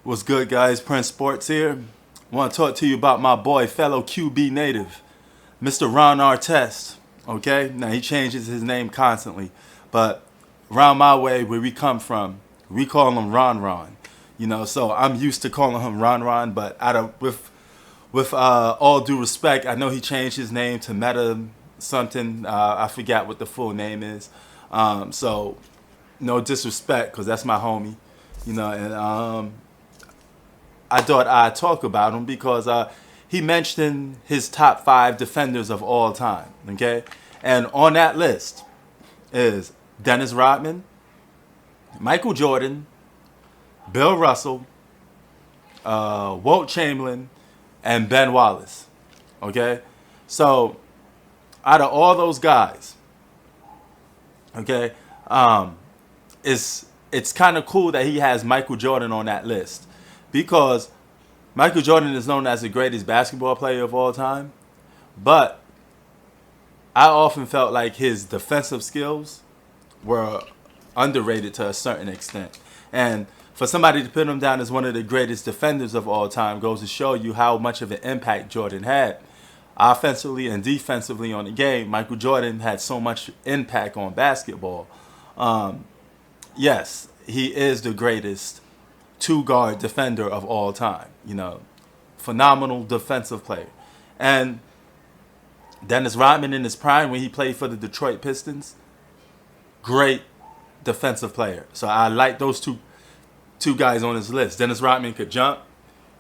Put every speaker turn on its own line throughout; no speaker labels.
What's good, guys? Prince Sports here. I want to talk to you about my boy, fellow QB native, Mr. Ron Artest. Okay? Now, he changes his name constantly, but around my way, where we come from, we call him Ron Ron. So I'm used to calling him Ron Ron, but with all due respect, I know he changed his name to Metta something. I forgot what the full name is. So no disrespect, because that's my homie. And I thought I'd talk about him because he mentioned his top 5 defenders of all time. Okay, and on that list is Dennis Rodman, Michael Jordan, Bill Russell, Walt Chamberlain, and Ben Wallace. Okay, so out of all those guys, okay, it's kind of cool that he has Michael Jordan on that list because Michael Jordan is known as the greatest basketball player of all time, but I often felt like his defensive skills were underrated to a certain extent. And for somebody to put him down as one of the greatest defenders of all time goes to show you how much of an impact Jordan had. Offensively and defensively on the game, Michael Jordan had so much impact on basketball. Yes, he is the greatest two-guard defender of all time. Phenomenal defensive player. And Dennis Rodman in his prime when he played for the Detroit Pistons, great defensive player. So I like those two guys on his list. Dennis Rodman could jump.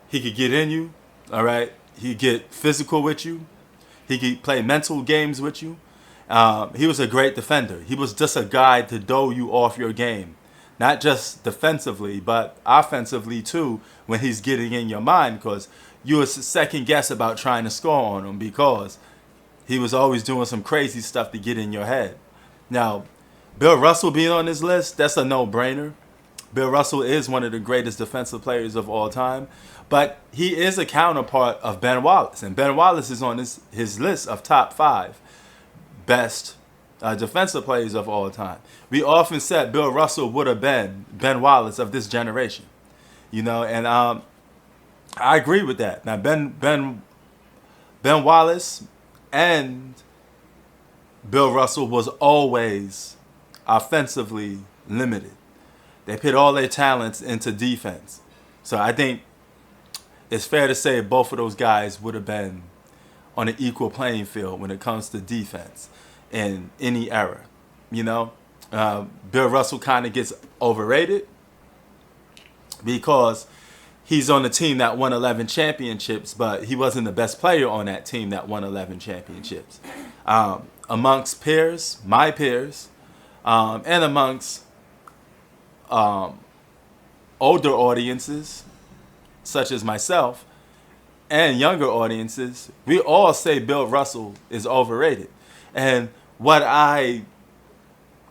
He could get in you. All right. He could get physical with you. He could play mental games with you. He was a great defender. He was just a guy to throw you off your game. Not just defensively, but offensively too when he's getting in your mind, because you was second guess about trying to score on him because he was always doing some crazy stuff to get in your head. Now, Bill Russell being on this list, that's a no-brainer. Bill Russell is one of the greatest defensive players of all time, but he is a counterpart of Ben Wallace, and Ben Wallace is on his list of top 5 best defensive players of all time. We often said Bill Russell would have been Ben Wallace of this generation, and I agree with that. Now, Ben Wallace and Bill Russell was always offensively limited. They put all their talents into defense. So I think it's fair to say both of those guys would have been on an equal playing field when it comes to defense in any era. Bill Russell kind of gets overrated because he's on the team that won 11 championships, but he wasn't the best player on that team that won 11 championships. Amongst peers, my peers, and amongst older audiences, such as myself, and younger audiences, we all say Bill Russell is overrated. And what I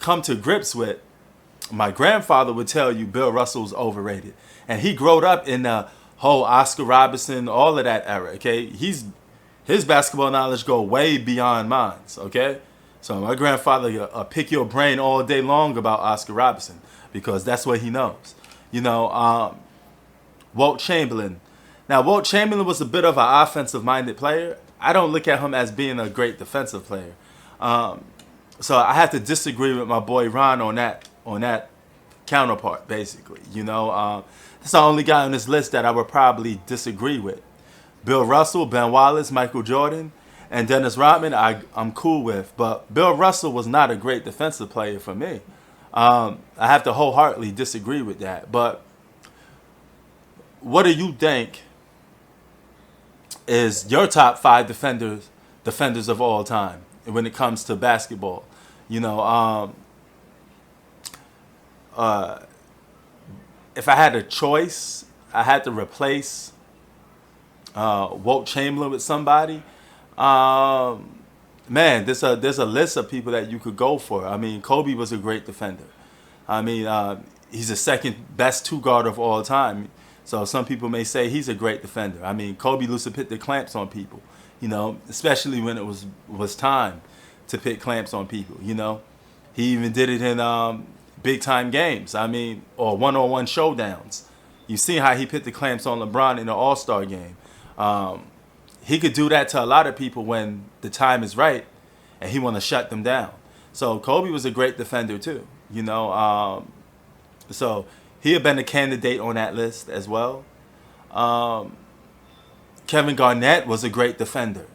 come to grips with, my grandfather would tell you Bill Russell's overrated. And he growed up in the whole Oscar Robertson, all of that era, okay? His basketball knowledge go way beyond mine, okay? So my grandfather pick your brain all day long about Oscar Robertson because that's what he knows. Walt Chamberlain. Now, Walt Chamberlain was a bit of an offensive-minded player. I don't look at him as being a great defensive player. So I have to disagree with my boy Ron on that counterpart, basically. That's the only guy on this list that I would probably disagree with. Bill Russell, Ben Wallace, Michael Jordan, and Dennis Rodman, I'm cool with. But Bill Russell was not a great defensive player for me. I have to wholeheartedly disagree with that. But what do you think is your top 5 defenders of all time when it comes to basketball? If I had a choice, I had to replace Walt Chamberlain with somebody. Man, there's a list of people that you could go for. I mean, Kobe was a great defender. I mean, he's the second best two-guard of all time. So some people may say he's a great defender. I mean, Kobe used to put the clamps on people, especially when it was time to put clamps on people, He even did it in big-time games, or one-on-one showdowns, You see how he put the clamps on LeBron in the All-Star game. He could do that to a lot of people when the time is right, and he want to shut them down. So Kobe was a great defender too. So he had been a candidate on that list as well. Kevin Garnett was a great defender.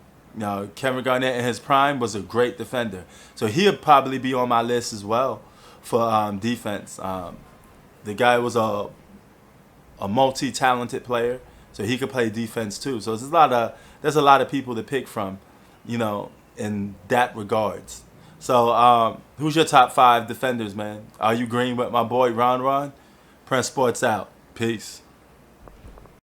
Kevin Garnett in his prime was a great defender. So he'll probably be on my list as well for defense. The guy was a multi-talented player, so he could play defense too. So there's a lot of people to pick from, in that regards. So who's your top 5 defenders, man? Are you green with my boy Ron? Press Sports out. Peace.